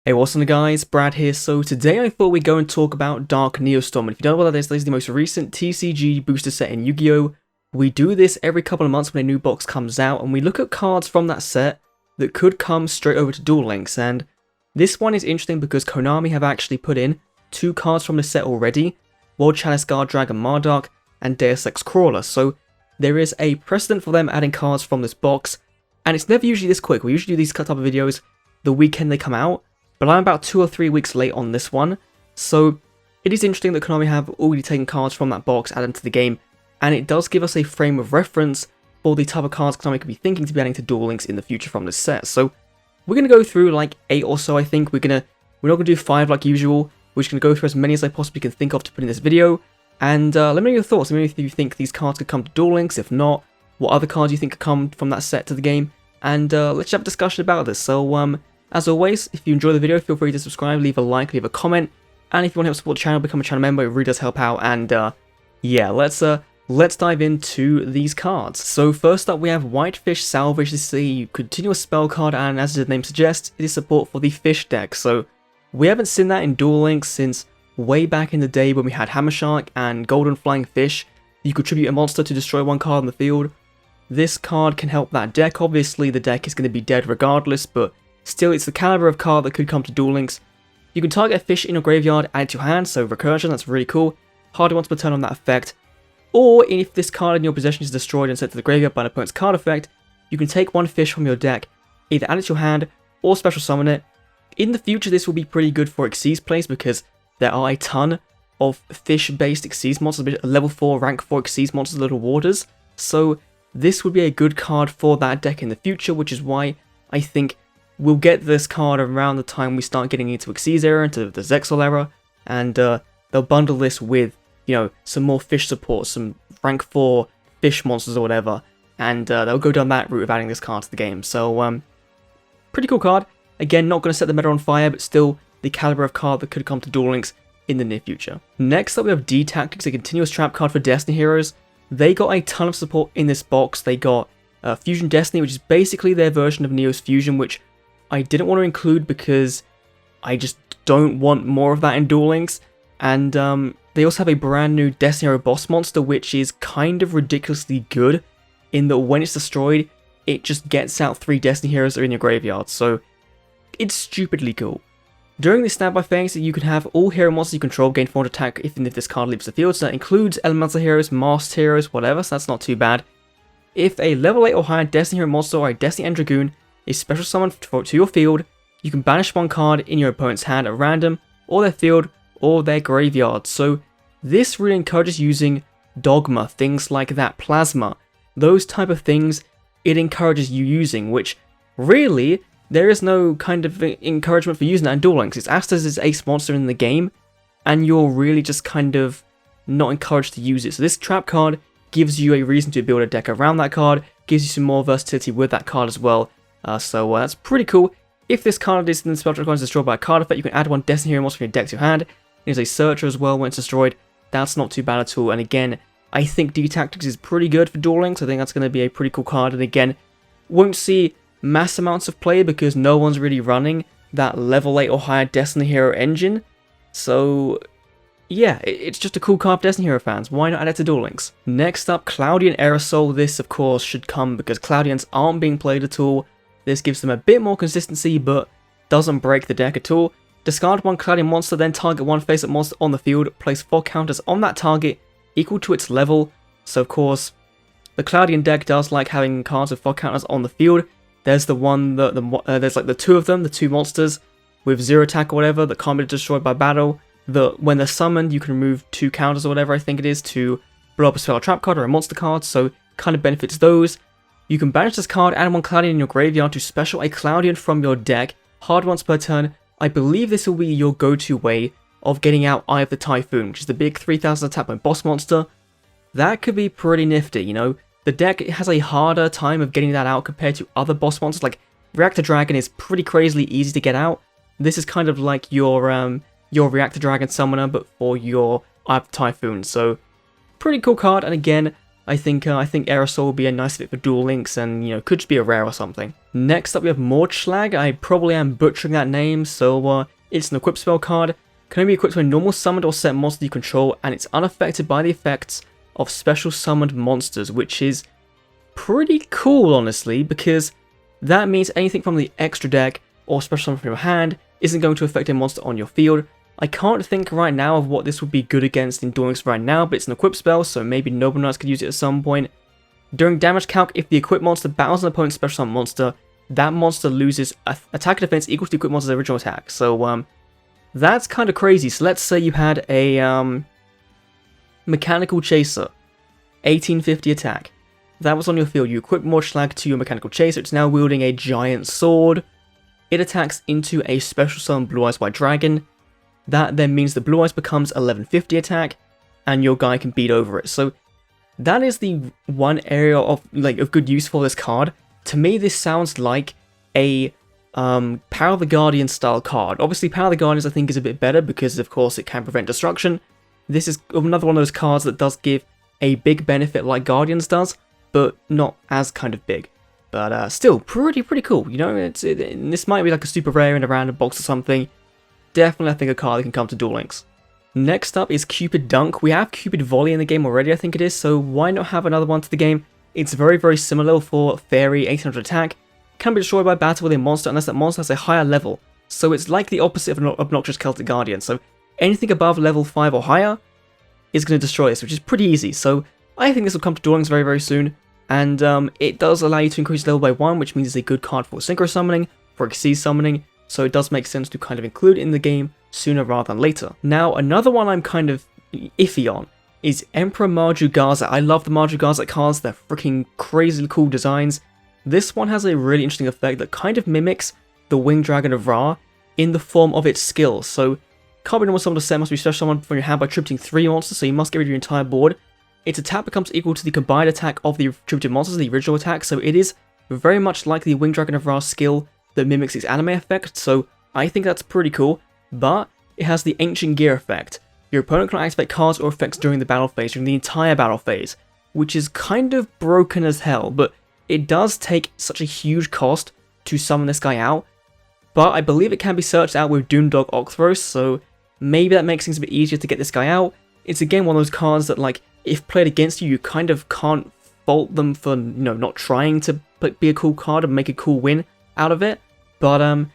Hey, what's on guys, Brad here. So today I thought we'd go and talk about Dark Neostorm. And if you don't know what that is, this is the most recent TCG booster set in Yu-Gi-Oh! We do this every couple of months when a new box comes out, and we look at cards from that set that could come straight over to Duel Links. And this one is interesting because Konami have actually put in 2 cards from the set already, World Chalice Guard Dragon Mardark and Deus Ex Crawler. So there is a precedent for them adding cards from this box, and it's never usually this quick. We usually do these type of videos the weekend they come out, but I'm about 2 or 3 weeks late on this one, so it is interesting that Konami have already taken cards from that box, added to the game, and it does give us a frame of reference for the type of cards Konami could be thinking to be adding to Duel Links in the future from this set. So we're going to go through like 8 or so, I think. We're not going to do 5 like usual. We're just going to go through as many as I possibly can think of to put in this video, and let me know your thoughts. Let me know if you think these cards could come to Duel Links. If not, what other cards you think could come from that set to the game, and let's have a discussion about this. So as always, if you enjoy the video, feel free to subscribe, leave a like, leave a comment, and if you want to help support the channel, become a channel member. It really does help out. And yeah, let's dive into these cards. So first up, we have Whitefish Salvage. This is a continuous spell card, and as the name suggests, it is support for the fish deck. So we haven't seen that in Duel Links since way back in the day when we had Hammer Shark and Golden Flying Fish. You could tribute a monster to destroy one card on the field. This card can help that deck. Obviously, the deck is going to be dead regardless, but still, it's the caliber of card that could come to Duel Links. You can target a fish in your graveyard, add it to your hand, so recursion, that's really cool. Hardly once per turn on that effect. Or if this card in your possession is destroyed and sent to the graveyard by an opponent's card effect, you can take one fish from your deck, either add it to your hand or special summon it. In the future, this will be pretty good for Xyz plays because there are a ton of fish-based Xyz monsters, level 4, rank 4 Xyz monsters, little waters. So this would be a good card for that deck in the future, which is why I think we'll get this card around the time we start getting into Xyz era, into the Zexal era, and they'll bundle this with, you know, some more fish support, some rank 4 fish monsters or whatever, and they'll go down that route of adding this card to the game. So, pretty cool card. Again, not going to set the meta on fire, but still the caliber of card that could come to Duel Links in the near future. Next up, we have D-Tactics, a continuous trap card for Destiny heroes. They got a ton of support in this box. They got Fusion Destiny, which is basically their version of Neo's Fusion, which I didn't want to include because I just don't want more of that in Duel Links. And they also have a brand new Destiny Hero boss monster, which is kind of ridiculously good in that when it's destroyed, it just gets out 3 Destiny Heroes that are in your graveyard. So it's stupidly cool. During this standby phase, you can have all hero monsters you control gain 400 attack if this card leaves the field. So that includes elemental heroes, masked heroes, whatever, so that's not too bad. If a level 8 or higher Destiny Hero monster or a Destiny End Dragoon is special summoned to your field, you can banish one card in your opponent's hand at random, or their field, or their graveyard. So this really encourages using Dogma, things like that, Plasma, those type of things it encourages you using, which really, there is no kind of encouragement for using that in Duel Links. It's Astar's ace monster in the game, and you're really just kind of not encouraged to use it. So this trap card gives you a reason to build a deck around that card, gives you some more versatility with that card as well. So that's pretty cool. If this card is in the spell card is destroyed by a card effect, you can add one Destiny Hero monster from your deck to your hand. There's a Searcher as well when it's destroyed. That's not too bad at all. And again, I think D-Tactics is pretty good for Duel Links. I think that's going to be a pretty cool card. And again, won't see mass amounts of play because no one's really running that level 8 or higher Destiny Hero engine. So yeah, it's just a cool card for Destiny Hero fans. Why not add it to Duel Links? Next up, Cloudian AEROSOL. This, of course, should come because Cloudians aren't being played at all. This gives them a bit more consistency, but doesn't break the deck at all. Discard one Cloudian monster, then target one face-up monster on the field. Place 4 counters on that target, equal to its level. So, of course, the Cloudian deck does like having cards with 4 counters on the field. There's the one, there's like the 2 of them, the 2 monsters with 0 attack or whatever that can't be destroyed by battle. When they're summoned, you can remove 2 counters or whatever I think it is to blow up a spell or trap card or a monster card, so kind of benefits those. You can banish this card, add one Cloudian in your graveyard to special a Cloudian from your deck, hard once per turn. I believe this will be your go-to way of getting out Eye of the Typhoon, which is the big 3000 attack by boss monster. That could be pretty nifty, you know. The deck has a harder time of getting that out compared to other boss monsters, like Reactor Dragon is pretty crazily easy to get out. This is kind of like your Reactor Dragon summoner, but for your Eye of the Typhoon, so pretty cool card. And again, I think AEROSOL would be a nice fit for Duel Links, and could just be a rare or something. Next up we have MORDSCHLAG. I probably am butchering that name, so it's an equip spell card. Can only be equipped when normal summoned or set monster you control, and it's unaffected by the effects of special summoned monsters, which is pretty cool, honestly, because that means anything from the extra deck or special summon from your hand isn't going to affect a monster on your field. I can't think right now of what this would be good against in Duel Links right now, but it's an equip spell, so maybe Noble Knights could use it at some point. During damage calc, if the equipped monster battles an opponent's special summon monster, that monster loses attack and defense equal to the equipped monster's original attack. So that's kind of crazy. So let's say you had a Mechanical Chaser, 1850 attack. That was on your field. You equip MORDSCHLAG to your Mechanical Chaser. It's now wielding a giant sword. It attacks into a special summon Blue Eyes White Dragon. That then means the Blue Eyes becomes 1150 attack, and your guy can beat over it. So that is the one area of good use for this card. To me, this sounds like a Power of the Guardian style card. Obviously, Power of the Guardians I think is a bit better because, of course, it can prevent destruction. This is another one of those cards that does give a big benefit like Guardians does, but not as kind of big. But still, pretty cool. This might be like a super rare in a random box or something. Definitely, I think a card that can come to Duel Links. Next up is Cupid Dunk. We have Cupid Volley in the game already, I think it is, so why not have another one to the game? It's very similar for Fairy, 1800 attack. Can be destroyed by battle with a monster unless that monster has a higher level. So it's like the opposite of an Obnoxious Celtic Guardian. So anything above level 5 or higher is going to destroy this, which is pretty easy. So I think this will come to Duel Links very soon. And it does allow you to increase level by 1, which means it's a good card for Synchro Summoning, for Exceed Summoning. So it does make sense to kind of include in the game sooner rather than later. Now, another one I'm kind of iffy on is Emperor MAJU Garzette. I love the MAJU Garzette cards. They're freaking crazy cool designs. This one has a really interesting effect that kind of mimics the Winged Dragon of Ra in the form of its skill. So, can't be normal summon to set, must be special summon from your hand by tributing 3 monsters, so you must get rid of your entire board. Its attack becomes equal to the combined attack of the tributed monsters, the original attack, so it is very much like the Winged Dragon of Ra skill that mimics its anime effect, so I think that's pretty cool, but it has the Ancient Gear effect. Your opponent can activate cards or effects during the battle phase, during the entire battle phase, which is kind of broken as hell, but it does take such a huge cost to summon this guy out, but I believe it can be searched out with Doomdog Octhros, so maybe that makes things a bit easier to get this guy out. It's again one of those cards that, like, if played against you, you kind of can't fault them for, not trying to be a cool card and make a cool win out of it, but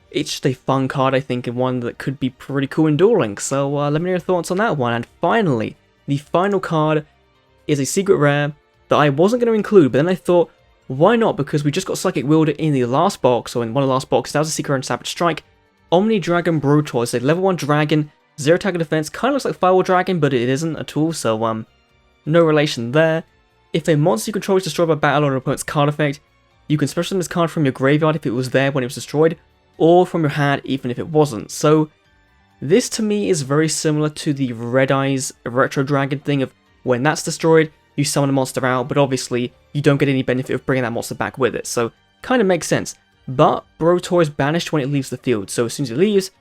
it's just a fun card, I think, and one that could be pretty cool in Duel Links, so let me know your thoughts on that one. And finally, the final card is a secret rare that I wasn't going to include, but then I thought, why not? Because we just got Psychic Wielder in the last box, or in one of the last boxes. That was a secret rare and Savage Strike. OMNI Dragon BROTAUR is a level 1 dragon, 0 attack and defense, kind of looks like Firewall Dragon, but it isn't at all, so no relation there. If a monster you control is destroyed by battle or an opponent's card effect, you can special summon this card from your graveyard if it was there when it was destroyed, or from your hand even if it wasn't. So this to me is very similar to the Red Eyes Retro Dragon thing of when that's destroyed, you summon a monster out, but obviously you don't get any benefit of bringing that monster back with it, so kind of makes sense. But BROTAUR is banished when it leaves the field, so as soon as it leaves,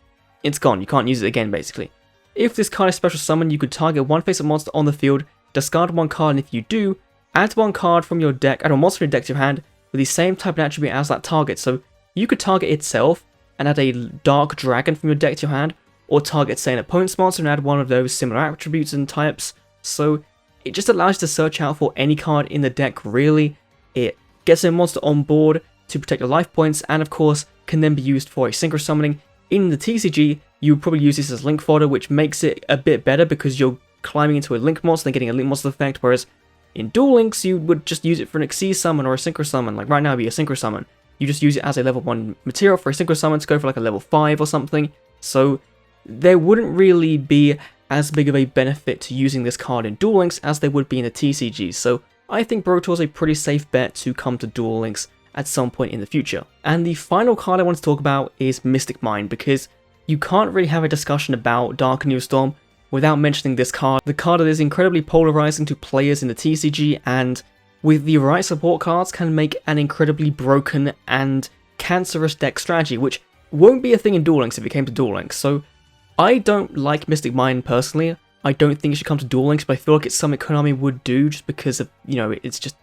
it's gone, you can't use it again basically. If this card is special summoned, you could target one face-up monster on the field, discard one card, and if you do, add one card from your deck, add a monster from your deck to your hand with the same type of attribute as that target. So you could target itself and add a Dark Dragon from your deck to your hand, or target, say, an opponent's monster and add one of those similar attributes and types. So it just allows you to search out for any card in the deck, really. It gets a monster on board to protect your life points, and of course can then be used for a synchro summoning. In the TCG, you would probably use this as link fodder, which makes it a bit better because you're climbing into a link monster and getting a link monster effect, whereas in Duel Links you would just use it for an Exceed summon or a synchro summon. Like right now it'd be a synchro summon. You just use it as a level 1 material for a synchro summon to go for like a level 5 or something, so there wouldn't really be as big of a benefit to using this card in Duel Links as there would be in the TCG, so I think BROTAUR is a pretty safe bet to come to Duel Links at some point in the future. And the final card I want to talk about is Mystic Mind, because you can't really have a discussion about Dark Neostorm without mentioning this card. The card that is incredibly polarizing to players in the TCG, and with the right support cards can make an incredibly broken and cancerous deck strategy, which won't be a thing in Duel Links if it came to Duel Links. So I don't like Mystic Mind personally. I don't think it should come to Duel Links, but I feel like it's something Konami would do just because of, it's just,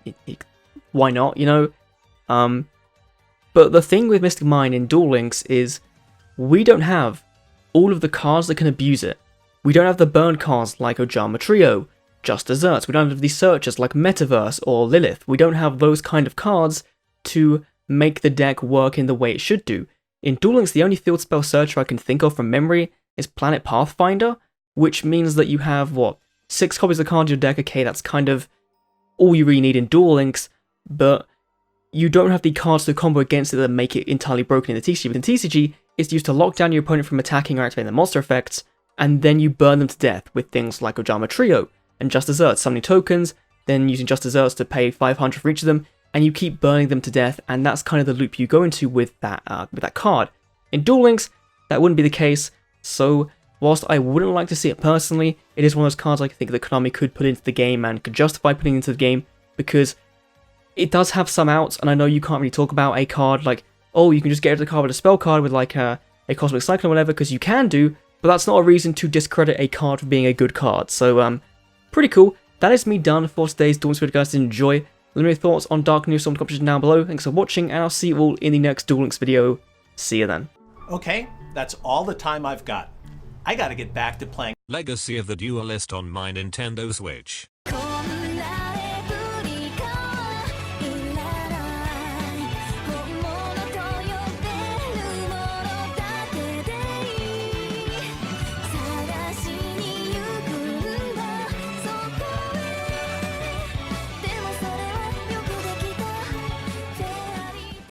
why not, But the thing with Mystic Mine in Duel Links is we don't have all of the cards that can abuse it. We don't have the burn cards like Ojama Trio, Just Desserts. We don't have the searchers like Metaverse or Lilith. We don't have those kind of cards to make the deck work in the way it should do. In Duel Links, the only field spell searcher I can think of from memory is Planet Pathfinder, which means that you have, 6 copies of the card in your deck. Okay, that's kind of all you really need in Duel Links, but you don't have the cards to combo against it that make it entirely broken in the TCG. But in TCG, it's used to lock down your opponent from attacking or activating the monster effects, and then you burn them to death with things like Ojama Trio and Just Desserts, summoning tokens, then using Just Desserts to pay 500 for each of them, and you keep burning them to death, and that's kind of the loop you go into with that card. In Duel Links, that wouldn't be the case, so whilst I wouldn't like to see it personally, it is one of those cards I think that Konami could put into the game and could justify putting into the game, because it does have some outs, and I know you can't really talk about a card like, oh, you can just get rid of the card with a spell card with like a Cosmic Cyclone or whatever, because you can do, but that's not a reason to discredit a card for being a good card. So, pretty cool. That is me done for today's Duel Links video, guys. Did you enjoy? Let me know your thoughts on Dark Neostorm in the comments down below. Thanks for watching, and I'll see you all in the next Duel Links video. See you then. Okay, that's all the time I've got. I gotta get back to playing Legacy of the Duelist on my Nintendo Switch.